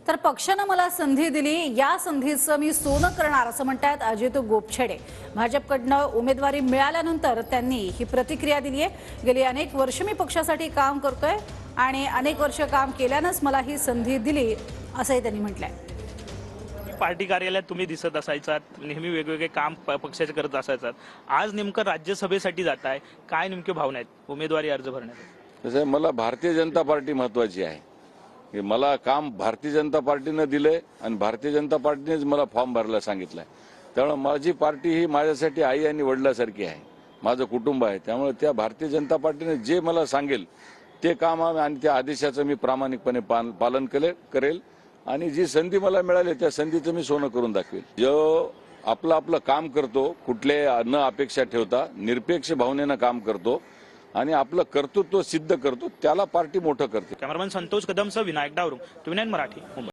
तर पक्षानं मला संधी दिली, या संधीचं मी सोनं करणार असं म्हणतात अजित गोपछेडे। भाजपकडनं उमेदवारी मिळाल्यानंतर त्यांनी ही प्रतिक्रिया दिली आहे। गेली अनेक वर्ष मी पक्षासाठी काम करतोय आणि अनेक वर्ष काम केल्यानंच मला ही संधी दिली असंही त्यांनी म्हटलंय। पार्टी कार्यालयात तुम्ही दिसत असायचात, नेहमी वेगवेगळे काम पक्षाचे करत असायचात। आज नेमकं राज्यसभेसाठी जाताय, काय नेमके भावना आहेत उमेदवारी अर्ज भरण्यासाठी? तसं मला भारतीय जनता पार्टी महत्वाची आहे। की मला काम भारतीय जनता पार्टीने दिले आणि भारतीय जनता पार्टीनेच मला फॉर्म भरायला सांगितलंय। त्यामुळे माझी पार्टी ही माझ्यासाठी आई आणि वडिलांसारखी आहे, माझं कुटुंब आहे। त्यामुळे त्या भारतीय जनता पार्टीने जे मला सांगेल ते काम आणि त्या आदेशाचं मी प्रामाणिकपणे पालन करेल आणि जी संधी मला मिळाली त्या संधीचं मी सोनं करून दाखवेल। जो आपलं काम करतो, कुठले न अपेक्षा ठेवता निरपेक्ष भावनेनं काम करतो आणि आपलं कर्तृत्व सिद्ध करतो, त्याला पार्टी मोठं करते। कॅमेरामन संतोष कदमसह विनायक डावरू, TVNine मराठी, मुंबई।